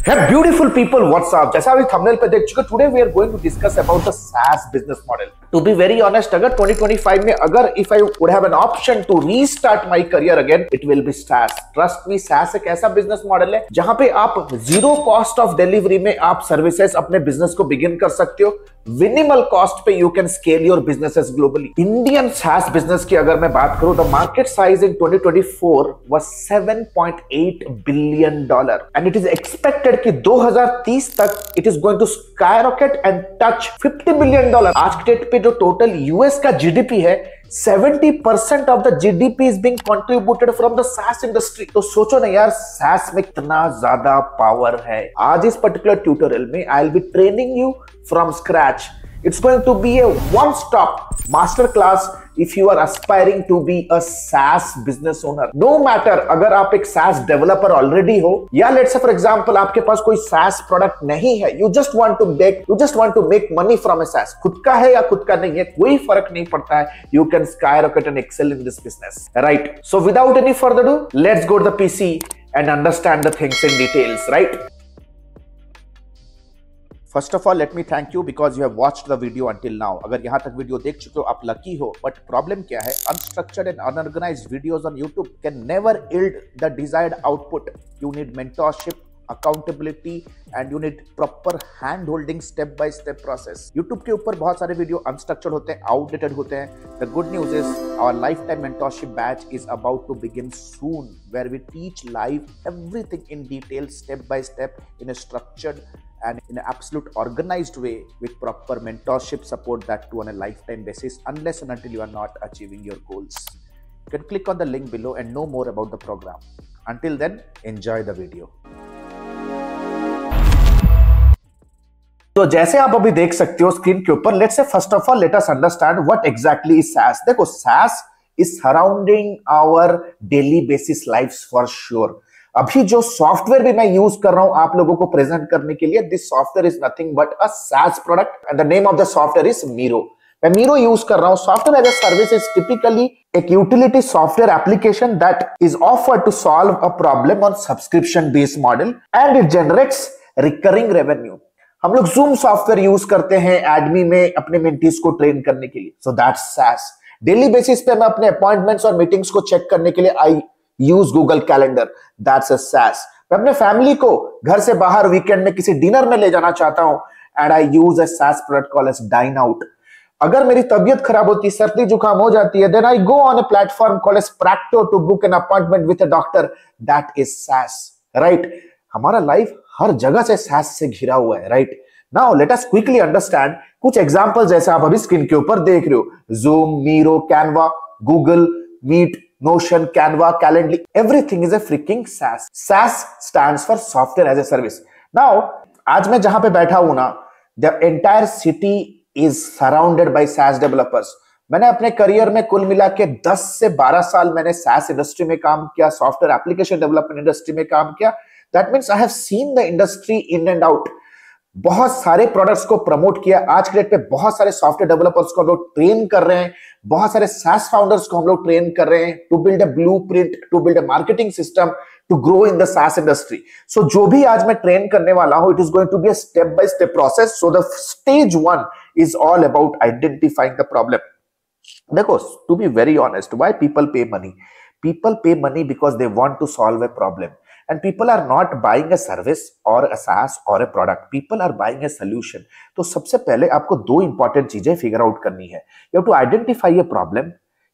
Hey beautiful people, what's up? जैसा अभी thumbnail पे देख चुके, today we are going to discuss about the SaaS business model. To be very honest, अगर 2025 में अगर if I would have an option to restart my career again, it will be SaaS. Trust me, SaaS एक ऐसा business model है जहां पे आप zero cost of delivery में आप सर्विसेज अपने बिजनेस को बिगिन कर सकते हो. मिनिमल कॉस्ट पे you can scale your businesses globally. Indian SaaS business की अगर मैं बात करूं, the market size in 2024 was $7.8 billion and it is expected कि 2030 तक it is going to skyrocket and touch $50 billion. आज के डेट पे जो टोटल यूएस का जीडीपी है, 70% of the GDP is being contributed from the SaaS industry. तो सोचो ना यार, SaaS में कितना ज्यादा पावर है. आज इस पर्टिकुलर ट्यूटोरियल में आई will be training you from scratch. It's going to be a one-stop master class if you are aspiring to be a SaaS business owner. No matter अगर आप एक SaaS developer already हो या let's say for example आपके पास कोई SaaS product नहीं है, you just want to make money from a SaaS. खुद का है या खुद का नहीं है, कोई फर्क नहीं पड़ता है. You can skyrocket and excel in this business, right? So without any further ado, let's go to the PC and understand the things in details, right? First of all, let me thank you because you have watched the video until now. अगर यहाँ तक video देख चुके हो, आप lucky हो. But problem क्या है? Unstructured and unorganized videos on YouTube can never yield the desired output. You need mentorship, accountability and you need proper hand holding step by step process. YouTube के ऊपर बहुत सारे वीडियो unstructured होते हैं, outdated होते हैं. The good news is our lifetime mentorship batch is about to begin soon, where we teach live everything in detail, step by step, in a structured and in an absolute organized way with proper mentorship support, that too on a lifetime basis, unless and until you are not achieving your goals. You can click on the link below and know more about the program. Until then, enjoy the video. तो जैसे आप अभी देख सकते हो screen के ऊपर, let's say first of all let us understand what exactly is SaaS. देखो, SaaS is surrounding our daily basis lifes for sure. अभी जो सॉफ्टवेयर भी मैं यूज कर रहा हूं आप लोगों को प्रेजेंट करने के लिए, this software is nothing but a SaaS product and the name of the software is Miro. मैं Miro यूज कर रहा हूं. Software as a service is typically एक utility software application that is offered to solve a problem on subscription based model and it generates recurring revenue. हम लोग Zoom software use करते हैं एडमी में अपने मेंटीज को ट्रेन करने के लिए. So that's SaaS. Daily basis पे मैं अपने अपॉइंटमेंट्स और मीटिंग्स को चेक करने के लिए I use Google calendar. That's a SaaS. मैं अपने फैमिली को घर से बाहर वीकेंड में किसी डिनर में ले जाना चाहता हूं and I use a SaaS product called as Dine Out. अगर मेरी तबीयत खराब होती है, सर्दी जुकाम हो जाती है, then I go on a platform called as Practo to book an appointment with a doctor. That is SaaS, right? हमारा लाइफ हर जगह से SaaS से घिरा हुआ है, right? Now let us quickly understand कुछ एग्जांपल्स जैसे आप अभी स्क्रीन के ऊपर देख रहे हो. Zoom, Miro, Canva, Google Meet, Notion, Canva, Calendly, everything is a freaking SaaS. SaaS stands for software as a service. Now, आज मैं जहां पे बैठा हूं ना, the entire city is surrounded by SaaS developers. मैंने अपने करियर में कुल मिला के 10 से 12 साल मैंने SaaS इंडस्ट्री में काम किया, सॉफ्टवेयर एप्लीकेशन डेवलपमेंट इंडस्ट्री में काम किया. That means I have seen the industry in and out. बहुत सारे प्रोडक्ट्स को प्रमोट किया. आज के डेट पे बहुत सारे सॉफ्टवेयर डेवलपर्स को हम लोग ट्रेन कर रहे हैं, बहुत सारे SaaS फाउंडर्स को हम लोग ट्रेन कर रहे हैं to build a blueprint, to build a marketing system to grow in the SaaS industry. So जो भी आज मैं ट्रेन करने वाला हूं, it is going to be a step by step process. So the stage 1 is all about identifying the problem. देखो, to be very honest, why people pay money? People pay money because they want to solve a problem. And people are not buying a service or a SaaS or a product. People are buying a solution. तो सबसे पहले आपको दो important चीजें figure out करनी है. You have to identify a problem.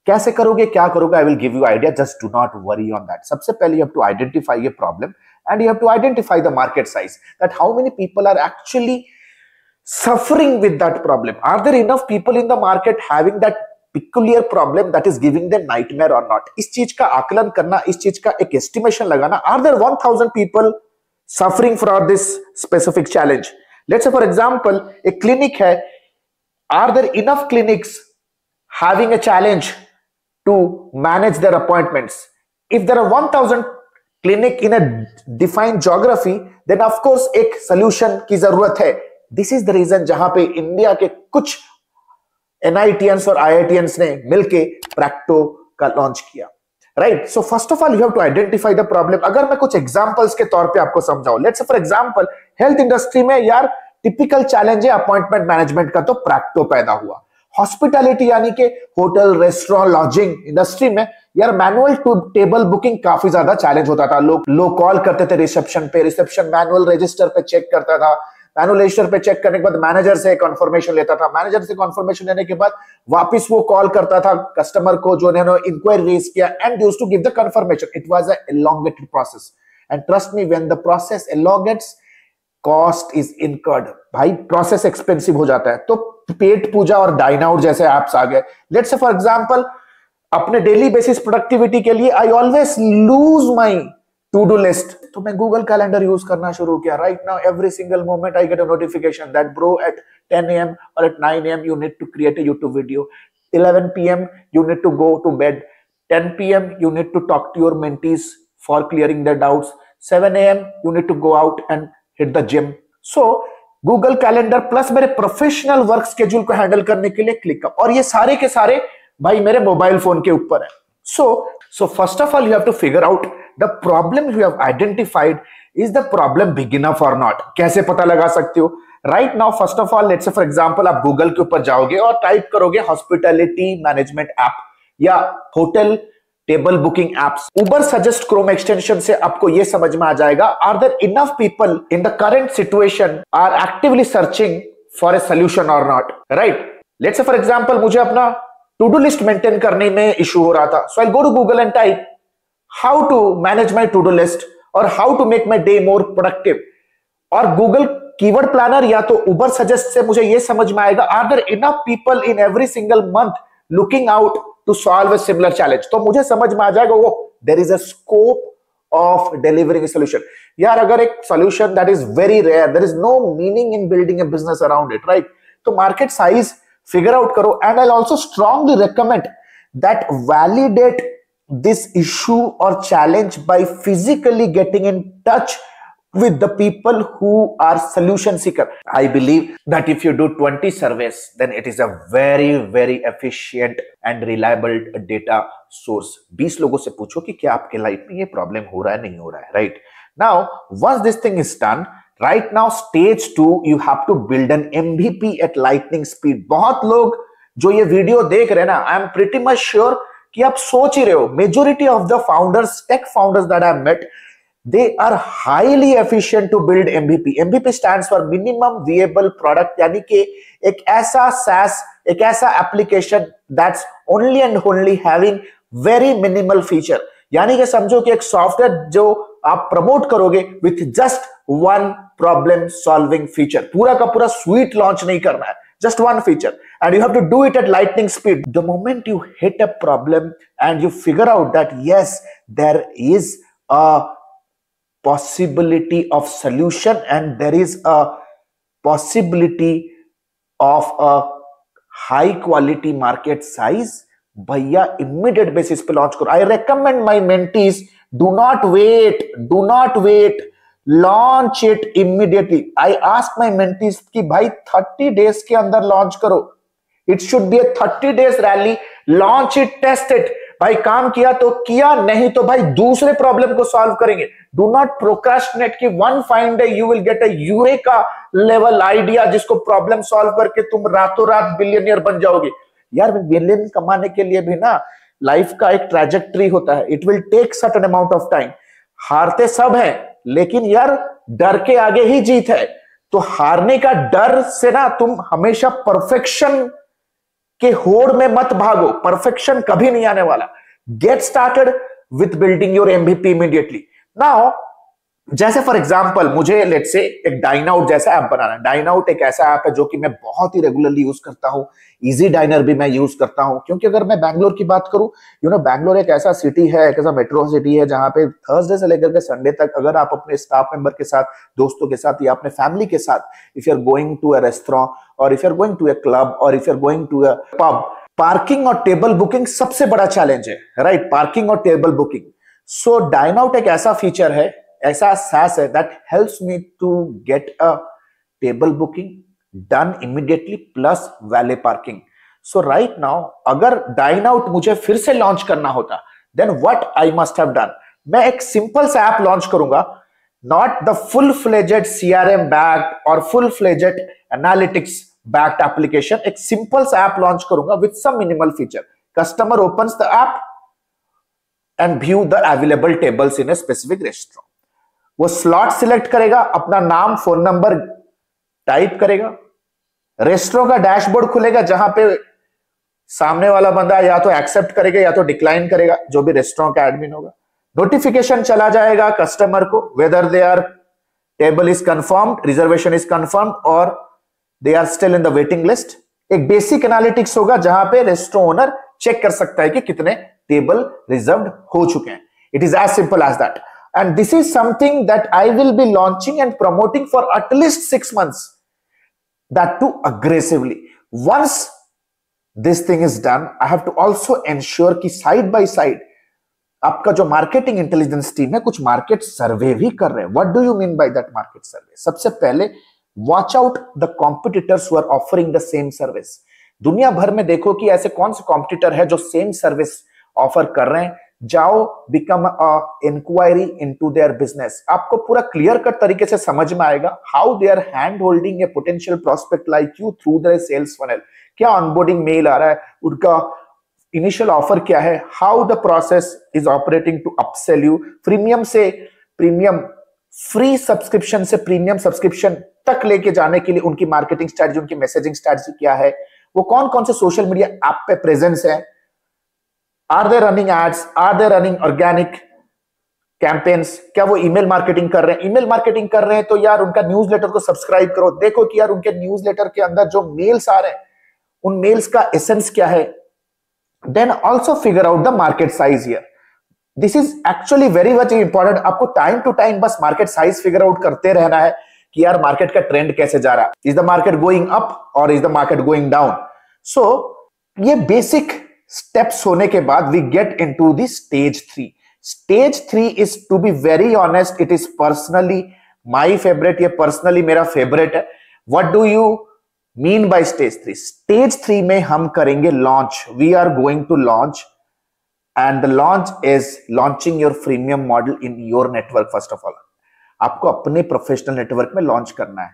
कैसे करोगे, क्या करोगे? I will give you idea. Just do not worry on that. सबसे पहले you have to identify a problem and you have to identify the market size. That how many people are actually suffering with that problem. Are there enough people in the market having that peculiar problem that is giving them nightmare or not? इस चीज का आकलन करना, इस चीज का एक estimation लगाना. Are there 1000 people suffering from this specific challenge? Let's say for example, एक clinic है. Are there enough clinics having a challenge to manage their appointments? If there are 1000 clinic in a defined geography, then of course एक solution की जरूरत है. This is the reason जहां पे India के कुछ NITians और IITians ने मिलके Practo का लॉन्च किया. Right? So first of all you have to identify the problem. अगर मैं कुछ एग्जांपल्स के तौर पे आपको समझाऊं, let's say for example health industry में यार टिपिकल चैलेंज है अपॉइंटमेंट मैनेजमेंट का, तो प्रैक्टो पैदा हुआ. हॉस्पिटैलिटी यानी कि होटल, रेस्टोरेंट, लॉजिंग इंडस्ट्री में यार मैनुअल टू टेबल बुकिंग काफी ज्यादा चैलेंज होता था. लोग कॉल करते थे रिसेप्शन पे, रिसेप्शन मैनुअल रजिस्टर पे चेक करता था, मैनुअल रजिस्टर पे चेक करने के बाद मैनेजर से कंफर्मेशन लेता था, मैनेजर से कंफर्मेशन लेने के बाद वापस वो कॉल करता था कस्टमर को जो ने इंक्वायरी रेज किया and used to give the confirmation. It was a elongated process and trust me when the process elongates cost is incurred. भाई प्रोसेस एक्सपेंसिव हो जाता है. तो पेट पूजा और डाइन आउट जैसे एप्स आ गए. लेट्स से फॉर एग्जांपल अपने डेली बेसिस प्रोडक्टिविटी के लिए I always lose my to do list, तो मैं गूगल कैलेंडर यूज करना शुरू किया. Right now every single moment I get a notification that bro at 10 AM or at 9 AM you need to create a YouTube video, 11 PM you need to go to bed, 10 PM you need to talk to your mentees for clearing their doubts, 7 AM you need to go out and hit the gym. So Google calendar plus मेरे professional work schedule को handle करने के लिए ClickUp, और ये सारे के सारे भाई मेरे मोबाइल फोन के ऊपर है. So first of all you have to figure out the problem you have identified, is the problem big enough or not. कैसे पता लगा सकते हो? Right now first of all let's say for example आप Google के ऊपर जाओगे और टाइप करोगे हॉस्पिटैलिटी मैनेजमेंट ऐप या hotel table booking apps. Uber suggest Chrome extension से आपको यह समझ में आ जाएगा, are there enough people in the current situation are actively searching for a solution और not. Right, let's say for example मुझे अपना टू डू लिस्ट मेंटेन करने में इशू हो रहा था, so I go to Google and type how to manage my to do list और how to make my day more productive. और Google keyword planner या तो उबर सजेस्ट से मुझे यह समझ में आएगा, are there enough people in every single month looking out to solve a similar challenge. तो मुझे समझ में आ जाएगा वो there is a scope of delivering a solution. यार अगर एक solution that is very rare, there is no meaning in building a business around it. Right, तो मार्केट साइज फिगर आउट करो. And I also strongly recommend that validate this issue or challenge by physically getting in touch with the people who are solution seeker. I believe that if you do 20 surveys, then it is a very efficient and reliable data source. 20 लोगों से पूछो कि क्या आपके life में ये problem हो रहा है, नहीं हो रहा है. Right now once this thing is done, right now stage 2 you have to build an MVP at lightning speed. बहुत लोग जो ये वीडियो देख रहे हैं ना, I am pretty much sure कि आप सोच ही रहे हो, majority of the founders, tech founders that I have met, they are highly efficient to build MVP. MVP stands for minimum viable product, यानी कि एक ऐसा SaaS, एक ऐसा application that's only and only having very minimal feature. यानी कि समझो कि एक सॉफ्टवेयर जो आप प्रमोट करोगे with just one problem solving feature. पूरा का पूरा स्वीट लॉन्च नहीं करना है, just one feature, and you have to do it at lightning speed. The moment you hit a problem and you figure out that yes, there is a possibility of solution and there is a possibility of a high quality market size, भैया immediate basis पे launch करो. I recommend my mentees, do not wait, launch it immediately. I ask my mentees कि भाई 30 days के अंदर launch करो. It should be 30 days really. Launch it, test it. भाई काम किया तो किया, नहीं तो भाई दूसरे प्रॉब्लम को सॉल्व करेंगे. डू नॉट प्रोक्रास्टिनेट कि one fine day you will get a eureka level idea जिसको प्रॉब्लम सॉल्व करके तुम रातों रात बिलियनियर बन जाओगे. यार बिलियन कमाने के लिए भी ना लाइफ का एक ट्रैजेक्टरी होता है. It will take certain amount of time. हारते सब हैं, लेकिन यार डर के आगे ही जीत है. तो हारने का डर से ना तुम हमेशा परफेक्शन के होड़ में मत भागो. परफेक्शन कभी नहीं आने वाला. Get started with building your MVP immediately. Now जैसे फॉर एग्जांपल मुझे लेट्स से एक डाइन आउट जैसा ऐप बनाना है. डाइन आउट एक ऐसा ऐप है जो कि मैं बहुत ही रेगुलरली यूज करता हूं. इजी डाइनर भी मैं यूज करता हूं, क्योंकि अगर मैं बैंगलोर की बात करूं, बैंगलोर एक ऐसा सिटी है, एक ऐसा मेट्रो सिटी है जहां पे थर्सडे से लेकर के संडे तक अगर आप अपने स्टाफ मेंबर के साथ, दोस्तों के साथ या अपने फैमिली के साथ, if you are going to a restaurant और if you are going to a club और if you are going to a pub, parking और टेबल बुकिंग सबसे बड़ा चैलेंज है. राइट, पार्किंग और table booking. So Dineout एक ऐसा feature है, ऐसा SaaS है that helps me to get a table booking done immediately plus valet parking. So right now अगर डाइन आउट मुझे फिर से लॉन्च करना होता then what I must have done, मैं एक सिंपल सा ऐप लॉन्च करूंगा, not the full fledged CRM backed और full fledged analytics backed application, एक सिंपल सा ऐप लॉन्च करूंगा with some minimal feature. Customer opens the app and view the available tables in a specific restaurant. वो slot select करेगा, अपना नाम phone number type करेगा, restaurant का dashboard खुलेगा जहां पे सामने वाला बंदा या तो एक्सेप्ट करेगा या तो डिक्लाइन करेगा, जो भी रेस्टोरेंट का एडमिन होगा. नोटिफिकेशन चला जाएगा कस्टमर को whether their table is confirmed, reservation is confirmed और they are still in the waiting list. एक बेसिक एनालिटिक्स होगा जहां पे रेस्टोरेंट ओनर चेक कर सकता है कि कितने टेबल रिजर्व्ड हो चुके हैं. It is as simple as that. And this is something that I will be launching and promoting for at least 6 months, that too aggressively. Once this thing is done, I have to also ensure कि side by side आपका जो marketing intelligence team है कुछ market सर्वे भी कर रहे हैं. What do you mean by that market survey? सबसे पहले watch out the competitors who are offering the same service. दुनिया भर में देखो कि ऐसे कौन से कॉम्पिटिटर है जो सेम सर्विस ऑफर कर रहे हैं. जाओ, become inquiry into their business. आपको पूरा क्लियर कट तरीके से समझ में आएगा how they are hand holding a potential prospect like you through the sales funnel. क्या ऑनबोर्डिंग मेल आ रहा है, उनका इनिशियल ऑफर क्या है, how the process is operating to upsell you. Premium से प्रीमियम, फ्री सब्सक्रिप्शन से प्रीमियम सब्सक्रिप्शन तक लेके जाने के लिए उनकी मार्केटिंग स्ट्रेटजी, उनकी मैसेजिंग स्ट्रेटजी क्या है, वो कौन कौन से सोशल मीडिया ऐप पे प्रेजेंस है, are they running ads, are they running organic campaigns, क्या वो ईमेल मार्केटिंग कर रहे हैं. ईमेल मार्केटिंग कर रहे हैं तो यार उनका न्यूज़लेटर को सब्सक्राइब करो, देखो कि यार उनके न्यूज़लेटर के अंदर जो मेल्स आ रहे हैं उन मेल्स का एसेंस क्या है. Then also figure out the market size here. This is actually very much important. आपको टाइम टू टाइम बस मार्केट साइज फिगर आउट करते रहना है कि यार मार्केट का ट्रेंड कैसे जा रहा है. Is the market going up और is the market going down. So ये बेसिक स्टेप्स होने के बाद we get into the stage 3. Stage 3 is, to be very honest, it is personally my favourite. ये पर्सनली मेरा फेवरेट है. What do you mean by stage 3? Stage 3 में हम करेंगे launch. We are going to launch and the launch is launching your freemium model in your network. first of all, आपको अपने professional network में launch करना है.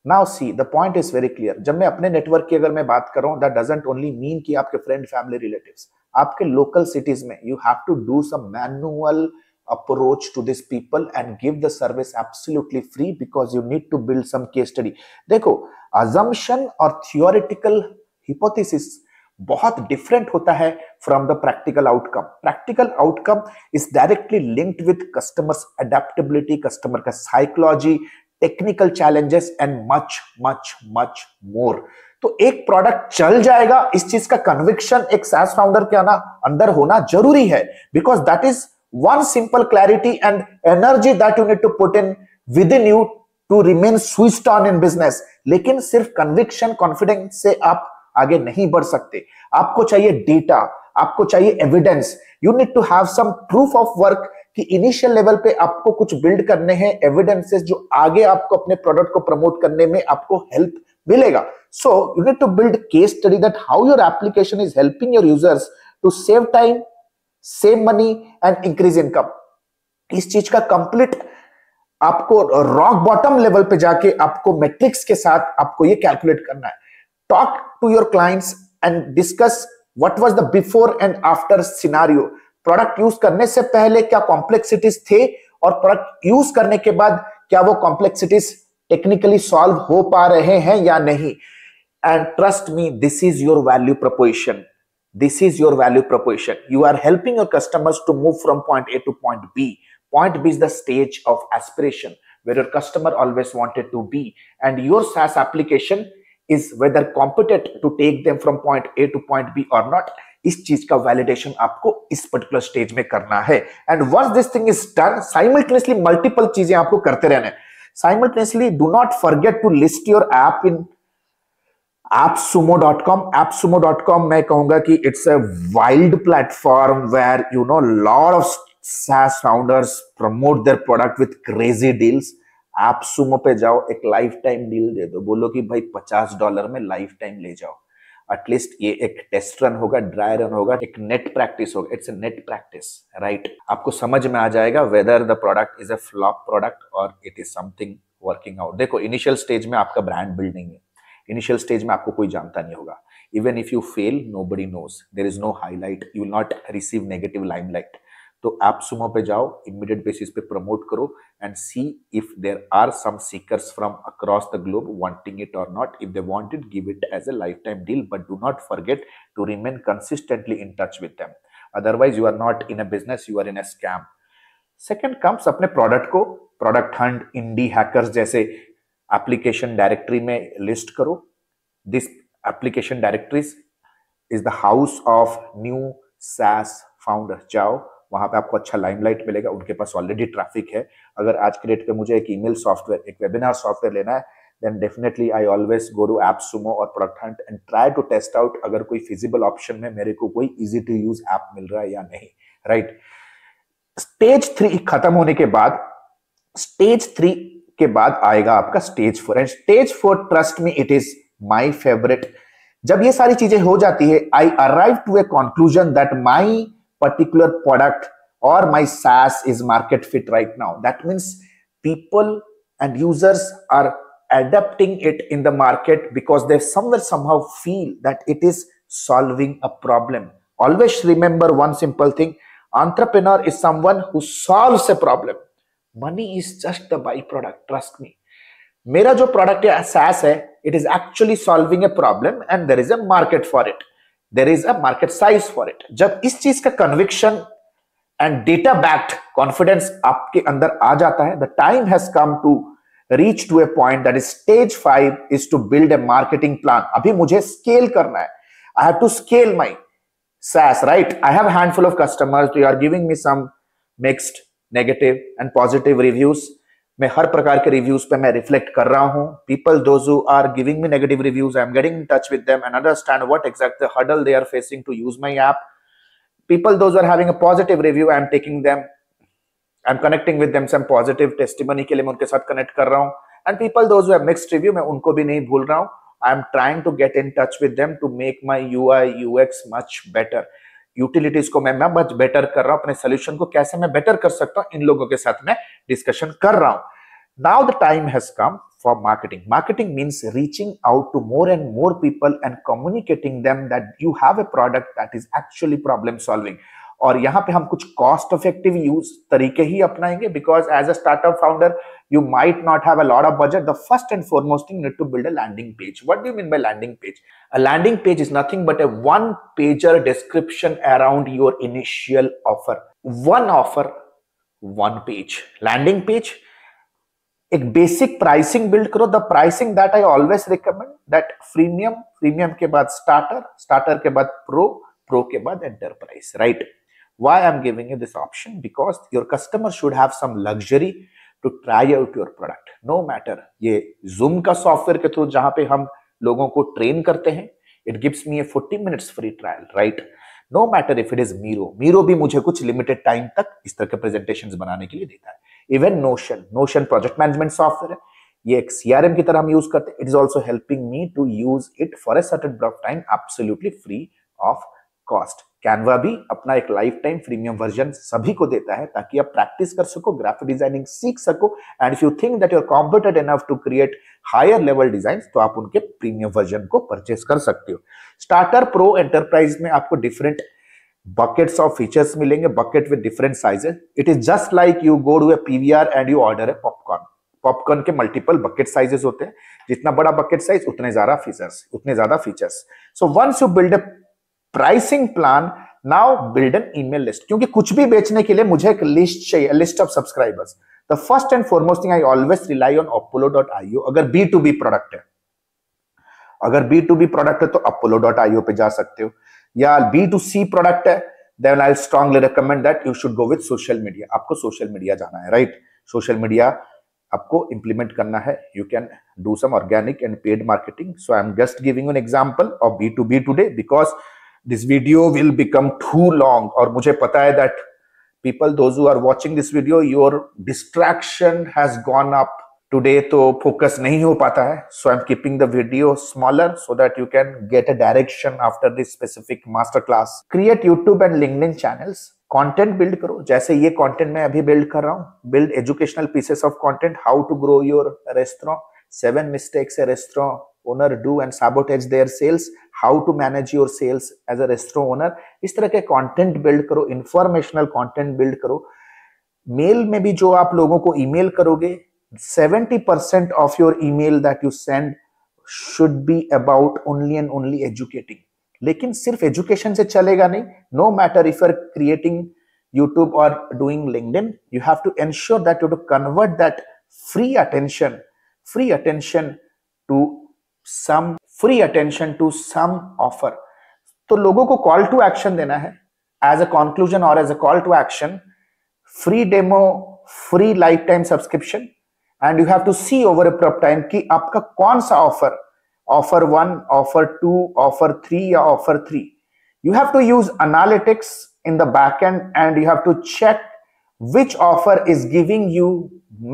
Now see, the point is very clear. जब मैं अपने नेटवर्क की अगर मैं बात कर रहा हूं, दैट डजंट ओनली मीन कि आपके फ्रेंड, फैमिली, रिलेटिव्स, आपके लोकल सिटीज में you have to do some manual approach to this people and give the service absolutely free because you need to build some case study. देखो, assumption और theoretical hypothesis बहुत different होता है from the practical outcome. Practical outcome is directly linked with customers adaptability, customer का psychology, technical challenges and much much much more. तो एक product चल जाएगा, इस चीज का कन्विक्शन एक SaaS फाउंडर के अंदर होना जरूरी है, because that is one simple clarity and energy that you need to put in within you to remain switched on in business. लेकिन सिर्फ कन्विक्शन, कॉन्फिडेंस से आप आगे नहीं बढ़ सकते. आपको चाहिए डेटा, आपको चाहिए evidence. You need to have some proof of work कि इनिशियल लेवल पे आपको कुछ बिल्ड करने हैं, एविडेंसेस जो आगे आपको अपने प्रोडक्ट को प्रमोट करने में आपको हेल्प मिलेगा. So you need to build case study that how your application is helping your users to save time, save money and increase income. इस चीज का कंप्लीट आपको रॉक बॉटम लेवल पे जाके आपको मैट्रिक्स के साथ आपको ये कैलकुलेट करना है. Talk to your clients and discuss what was the before and after scenario. Product use करने से पहले क्या कॉम्प्लेक्सिटीज थे और प्रोडक्ट यूज करने के बाद क्या वो कॉम्प्लेक्सिटीज टेक्निकली सॉल्व हो पा रहे हैं या नहीं. And trust me, this is your value proposition. This is your value proposition. You are helping your customers to move from point A to point B. Point B is the stage of aspiration where your customer always wanted to be, and your SaaS application is whether competent to take them from point A to point B or not. इस चीज का validation आपको इस particular stage में करना है. And once this thing is done, simultaneously multiple चीजें आपको करते रहना है. Simultaneously do not forget to list your app in appsumo.com. appsumo.com मैं कहूंगा कि it's a wild platform where you know lot of SaaS founders promote their product with crazy deals. appsumo पे जाओ, एक लाइफ टाइम डील दे दो, बोलो कि भाई $50 में लाइफ टाइम ले जाओ. एटलीस्ट ये एक टेस्ट रन होगा, ड्राई रन होगा, एक नेट प्रैक्टिस होगा, it's a net practice, right? आपको समझ में आ जाएगा whether the product is a flop product और it is something working out. देखो, इनिशियल स्टेज में आपका ब्रांड बिल्डिंग है, इनिशियल स्टेज में आपको कोई जानता नहीं होगा। Even if you fail, nobody knows, there is no highlight, you will not receive negative limelight. तो एप्सुमो पे जाओ, इमीडिएट बेसिस पे प्रमोट करो and see if there are some seekers from across the globe wanting it और not. If they want it, give it as a life time deal, but do not forget to remain consistently in touch with them, otherwise you are not in a business, you are in a scam. Second comes अपने product को Product Hunt, Indie Hackers जैसे application directory में list करो। This application directories is the house of new SaaS founder. जाओ, वहां पे आपको अच्छा लाइमलाइट मिलेगा, उनके पास ऑलरेडी ट्रैफिक है। अगर आज के डेट पे मुझे एक ईमेल सॉफ्टवेयर, एक वेबिनार सॉफ्टवेयर लेना है, then definitely I always go to AppSumo और Product Hunt and try to test out अगर कोई फिजिबल ऑप्शन में मेरे को कोई इजी टू यूज ऐप मिल रहा है या नहीं, राइट? स्टेज 3 खत्म होने के बाद, स्टेज 3 के बाद आएगा आपका stage 4 and stage 4, trust me, it is my favourite. जब ये सारी चीजें हो जाती है, I arrive to a conclusion that my particular product or my SaaS is market fit right now. That means people and users are adapting it in the market because they somewhere somehow feel that it is solving a problem. Always remember one simple thing: entrepreneur is someone who solves a problem. Money is just the byproduct, trust me. मेरा जो product है SaaS है, it is actually solving a problem and there is a market for it. There is a market size for it. जब इस चीज का conviction and data backed confidence आपके अंदर आ जाता है, the time has come to reach to a point that is stage 5 is to build a marketing plan. अभी मुझे स्केल करना है, I have to scale my SaaS, right? I have a handful of customers, they are giving me some mixed, negative and positive reviews. मैं हर प्रकार के reviews पे मैं reflect कर रहा हूं। People those who are giving me negative reviews, I am getting in touch with them and understand what exact the hurdle they are facing to use my app. People those are having a positive review, I am taking them, I am connecting with them, some positive testimony के लिए मैं उनके साथ connect कर रहा हूं। And people those who have mixed review, मैं उनको भी नहीं भूल रहा हूं। I am trying to get in touch with them to make my UI UX much better. Utilities को मैं मच बेटर कर रहा हूं, अपने सोल्यूशन को कैसे मैं बेटर कर सकता हूं, इन लोगों के साथ मैं डिस्कशन कर रहा हूं। Now the time has come for marketing. Marketing means reaching out to more and more people and communicating them that you have a product that is actually problem solving. और यहाँ पे हम कुछ cost effective use तरीके ही अपनाएंगे, because as a startup founder you might not have a lot of budget. The first and foremost thing, you need to build a landing page. What do you mean by landing page? A landing page is nothing but a one-pager description around your initial offer. One offer, one page. Landing page, एक basic pricing build करो। The pricing that I always recommend that freemium, freemium के बाद starter, starter के बाद pro, pro के बाद enterprise, right? Why I am giving you this option? Because your customer should have some luxury to try out your product. No matter, ये Zoom का software के through जहां पे हम लोगों को ट्रेन करते हैं, it gives me a 40 minutes free trial, right? No matter if it is Miro, Miro भी मुझे कुछ लिमिटेड टाइम तक इस तरह के प्रेजेंटेशंस बनाने के लिए देता है। Even notion, notion project management software है, ये एक सीआरएम की तरह हम यूज करते हैं। It is also helping me to use it for a certain period of time absolutely free of cost. Canva भी अपना एक लाइफ टाइम प्रीमियम वर्जन सभी को देता है ताकि आप प्रैक्टिस कर सको, ग्राफिक डिजाइनिंग सीख सको। And if you think that you are competent enough to create higher level design, तो आप उनके प्रीमियम वर्जन को परचेस कर सकते हो। स्टार्टर, प्रो, एंटरप्राइज में आपको डिफरेंट buckets of features मिलेंगे, bucket with different sizes. It is just like you go to a PVR and you order a popcorn. Popcorn के multiple bucket sizes होते हैं, जितना बड़ा bucket size उतने ज्यादा features. So once you build a pricing plan, now build an email list. क्योंकि कुछ भी बेचने के लिए मुझे एक लिस्ट चाहिए, list of subscribers. The first and foremost thing I always rely on Apollo.io. अगर B2B प्रोडक्ट है, अगर B2B प्रोडक्ट है तो Apollo.io पे जा सकते हो, या B2C प्रोडक्ट है, then I'll strongly recommend that you should go with social media. आपको सोशल मीडिया जाना है, राइट? सोशल मीडिया आपको इंप्लीमेंट करना है. You can do some organic and paid marketing. So I'm just giving you an example of B2B today because this video will become too long. और मुझे पता है that people, those who are watching this video, your distraction has gone up. Today तो focus नहीं हो पाता है, so I am keeping the video smaller so that you can get a direction after this specific master class. Create YouTube and LinkedIn channels. Content build करो, जैसे ये content मैं अभी बिल्ड कर रहा हूं. Build educational pieces of content, how to grow your restaurant, 7 mistakes a restaurant owner do and sabotage their sales, how to manage your sales as a restaurant owner. इस तरह के कंटेंट बिल्ड करो, informational content build करो. Mail में भी जो आप लोगों को ईमेल करोगे, 70% of your email that you send should be about only and only educating. लेकिन सिर्फ एजुकेशन से चलेगा नहीं. No matter if you are creating YouTube or doing LinkedIn, you have to ensure that you have to convert that free attention to some offer. तो लोगों को call to action देना है. एज अ कंक्लूजन और as a call to action, free demo, free life time subscription, and you have to see over a period of time कि आपका कौन सा ऑफर, ऑफर 1, ऑफर 2, ऑफर 3 या offer 3. You have to use analytics in the back end and you have to check which offer is giving you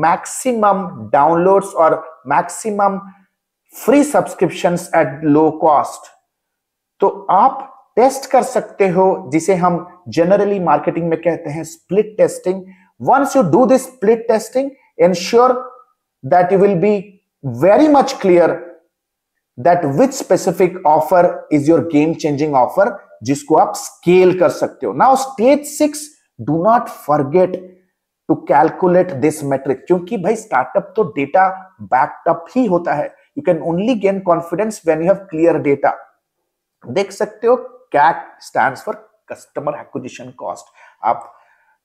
maximum downloads or maximum free subscriptions at low cost. तो आप test कर सकते हो, जिसे हम generally marketing में कहते हैं split testing. Once you do this split testing, ensure that you will be very much clear that which specific offer is your game changing offer जिसको आप स्केल कर सकते हो. Now stage 6, do not forget to calculate this metric, क्योंकि भाई startup तो data backup ही होता है. You can only gain confidence when you have clear data. देख सकते हो CAC stands for customer acquisition cost. आप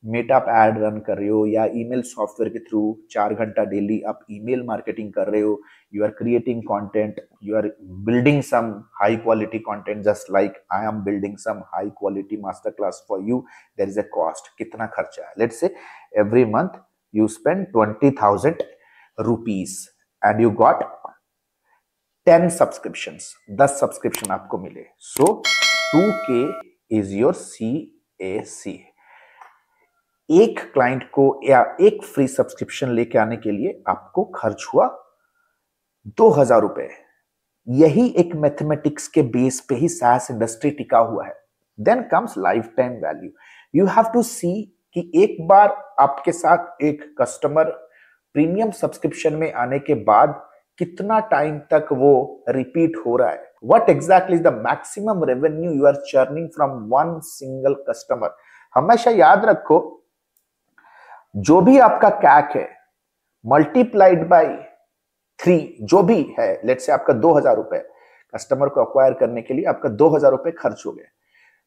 मेटअप एड रन कर रहे हो या ईमेल सॉफ्टवेयर के थ्रू 4 घंटा डेली आप ईमेल मार्केटिंग कर रहे हो, you are creating content, you are building some high quality content, just like I am building some high quality master class for you. There is a cost. कितना खर्चा है? Let's say every month you spend 20,000 rupees and you got 10 subscriptions, 10 subscription आपको मिले. So 2K is your CAC. एक client को या एक free subscription लेके आने के लिए आपको खर्च हुआ 2,000 रुपए. यही एक मैथमेटिक्स के बेस पे ही SaaS इंडस्ट्री टिका हुआ है. Then comes life time value. You have to see कि एक बार आपके साथ एक कस्टमर प्रीमियम सब्सक्रिप्शन में आने के बाद कितना टाइम तक वो रिपीट हो रहा है. What exactly is the maximum revenue you are churning from one single customer. हमेशा याद रखो, जो भी आपका CAC है मल्टीप्लाइड बाय 3, जो भी है, लेट्स से आपका 2,000 रुपए कस्टमर को अक्वायर करने के लिए आपका 2,000 रुपए खर्च हो गए,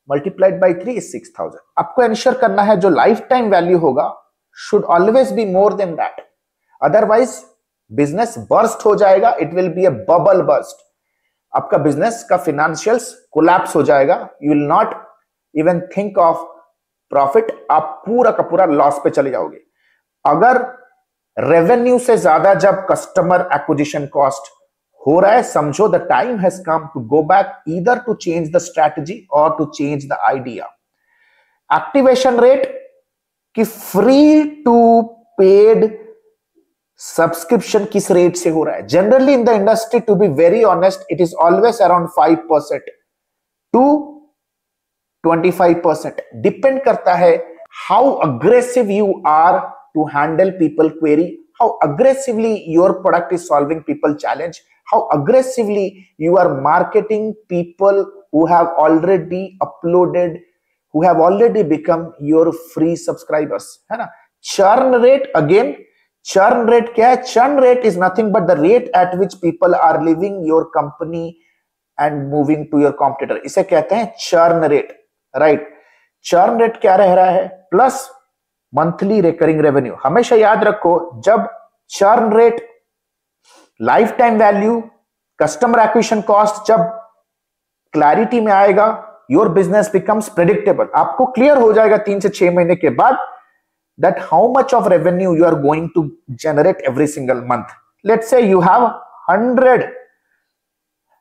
मल्टीप्लाइड बाय 3 इज 6,000. आपको एंश्योर करना है जो लाइफ टाइम वैल्यू होगा should always be more than that. Otherwise business burst हो जाएगा. It will be a bubble burst. आपका बिजनेस का फिनेंशियल्स कोलैप्स हो जाएगा. You will not even think of profit. आप पूरा का पूरा लॉस पे चले जाओगे. अगर रेवेन्यू से ज्यादा जब कस्टमर एक्विजिशन कॉस्ट हो रहा है, समझो the time has come to go back, either to change the strategy और to change the idea. Activation rate कि फ्री टू पेड सब्सक्रिप्शन किस रेट से हो रहा है? Generally in the industry, to be very honest, it is always around 5% to 25%. Depend करता है how aggressive you are to handle people query, how aggressively your product is solving people challenge, how aggressively you are marketing people who have already uploaded, who have already become your free subscribers, है ना. Churn rate, again churn rate क्या है? Churn rate is nothing but the rate at which people are leaving your company and moving to your competitor. इसे कहते हैं churn rate, right. Churn rate क्या रह रहा है? Plus monthly recurring revenue. हमेशा याद रखो, जब churn rate, life time value, customer acquisition cost जब क्लैरिटी में आएगा, योर बिजनेस बिकम्स प्रेडिक्टेबल. आपको क्लियर हो जाएगा 3 से 6 महीने के बाद that how much of revenue you are going to generate every single month. Let's say you have 100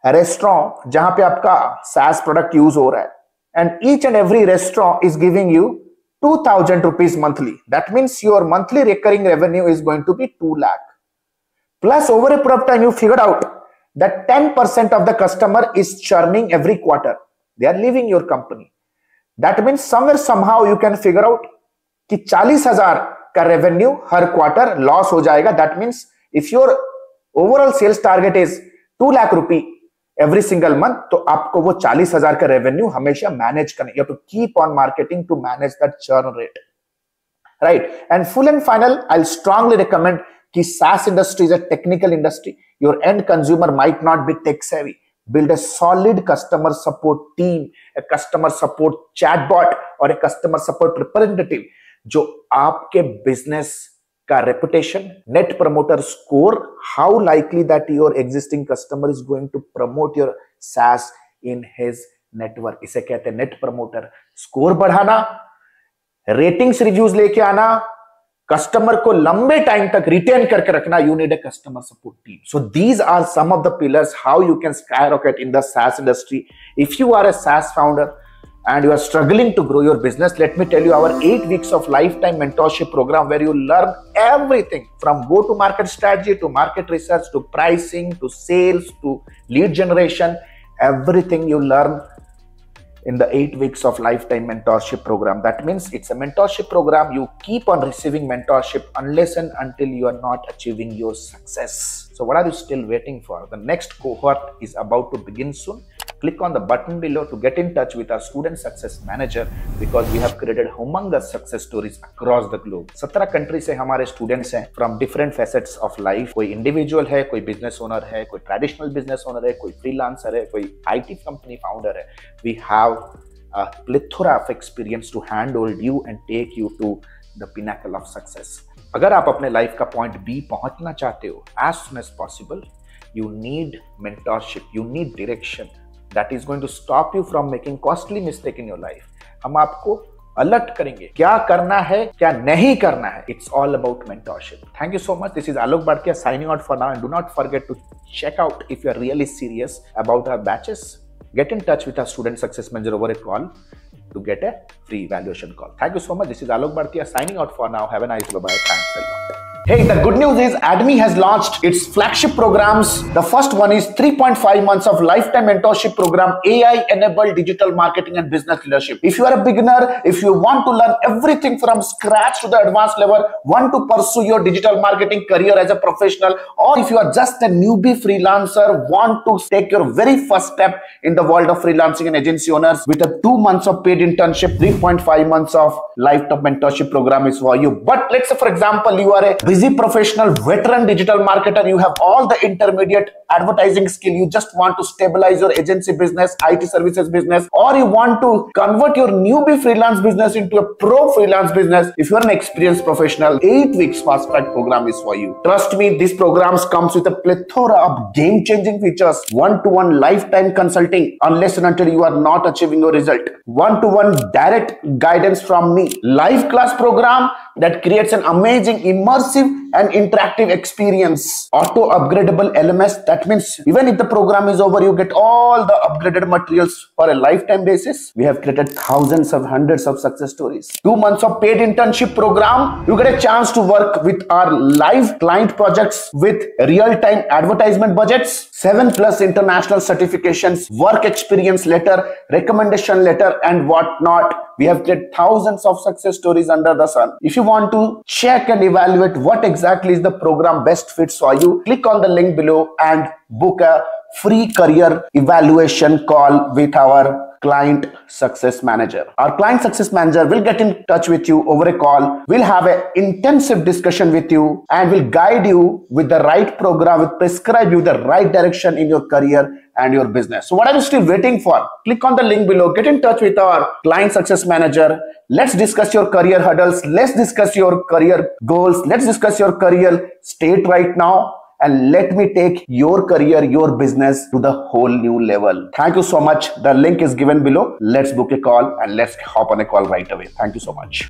restaurant जहां पे आपका SaaS प्रोडक्ट यूज हो रहा है, and each and every restaurant is giving you 2,000 rupees monthly. That means your monthly recurring revenue is going to be 2 lakh. Plus, over a period of time, you figured out that 10% of the customer is churning every quarter. They are leaving your company. That means somewhere, somehow you can figure out कि 40,000 का revenue हर quarter loss हो जाएगा. That means if your overall sales target is 2 lakh rupee every single month, तो आपको वो 40,000 का revenue हमेशा manage करना. You have to keep on marketing to manage that churn rate. Right? And full and final, I'll strongly recommend कि SaaS industry is a technical industry. Your end consumer might not be tech savvy. Build a solid customer support team, a customer support chatbot or a customer support representative जो आपके business का reputation, net promoter score, how likely that your existing customer is going to promote your SaaS in his network. इसे कहते हैं net promoter score बढ़ाना, ratings reviews लेके आना, customer को लंबे टाइम तक रिटेन करके रखना. You need a customer support team. So these are some of the pillars how you can skyrocket in the SaaS industry. If you are a SaaS founder and you are struggling to grow your business, let me tell you our 8 weeks of lifetime mentorship program where you learn everything from go to market strategy to market research to pricing to sales to lead generation. Everything you learn in the 8 weeks of lifetime mentorship program. That means it's a mentorship program. You keep on receiving mentorship unless and until you are not achieving your success. So what are you still waiting for? The next cohort is about to begin soon. Click on the button below to get in touch with our student success manager because we have created humongous success stories across the globe. 17 country से हमारे students हैं from different facets of life. कोई individual है, कोई business owner है, कोई traditional business owner है, कोई फ्रीलांसर है, कोई IT कंपनी फाउंडर है. We have a plethora of experience to handhold you and take you to the pinnacle of success. अगर आप अपने लाइफ का पॉइंट बी पहुंचना चाहते हो as soon as possible, you need mentorship, you need direction that is going to stop you from making costly mistake in your life. हम आपको alert करेंगे क्या करना है क्या नहीं करना है. It's all about mentorship. Thank you so much. This is Alok Bhartia signing out for now, and do not forget to check out if you are really serious about our batches. Get in touch with our student success manager over a call to get a free evaluation call. Thank you so much. This is Alok Bhartia signing out for now. Have a nice day. Bye. Thanks a lot. Hey, the good news is ADMI has launched its flagship programs. The first one is 3.5 months of lifetime mentorship program, AI-enabled digital marketing and business leadership. If you are a beginner, if you want to learn everything from scratch to the advanced level, want to pursue your digital marketing career as a professional, or if you are just a newbie freelancer, want to take your very first step in the world of freelancing and agency owners with a 2 months of paid internship, 3.5 months of lifetime mentorship program is for you. But let's say, for example, you are a busy professional, veteran digital marketer, you have all the intermediate advertising skill, you just want to stabilize your agency business, IT services business, or you want to convert your newbie freelance business into a pro freelance business. If you are an experienced professional, 8 weeks fast track program is for you. Trust me, this program comes with a plethora of game-changing features, one-to-one lifetime consulting unless and until you are not achieving your result, one-to-one direct guidance from me, live class program that creates an amazing immersive and interactive experience, auto upgradable LMS. That means even if the program is over, you get all the upgraded materials for a lifetime basis. We have created thousands of hundreds of success stories. 2 months of paid internship program. You get a chance to work with our live client projects with real-time advertisement budgets, 7+ international certifications, work experience letter, recommendation letter, and whatnot. We have created thousands of success stories under the sun. If you want to check and evaluate what exactly is the program best fits for you, click on the link below and book a free career evaluation call with our client success manager. Our client success manager will get in touch with you over a call. We'll have an intensive discussion with you and will guide you with the right program, will prescribe you the right direction in your career and your business. So what are you still waiting for? Click on the link below, get in touch with our client success manager. Let's discuss your career hurdles. Let's discuss your career goals. Let's discuss your career state right now. And let me take your career, your business to the whole new level. Thank you so much. The link is given below. Let's book a call and let's hop on a call right away. Thank you so much.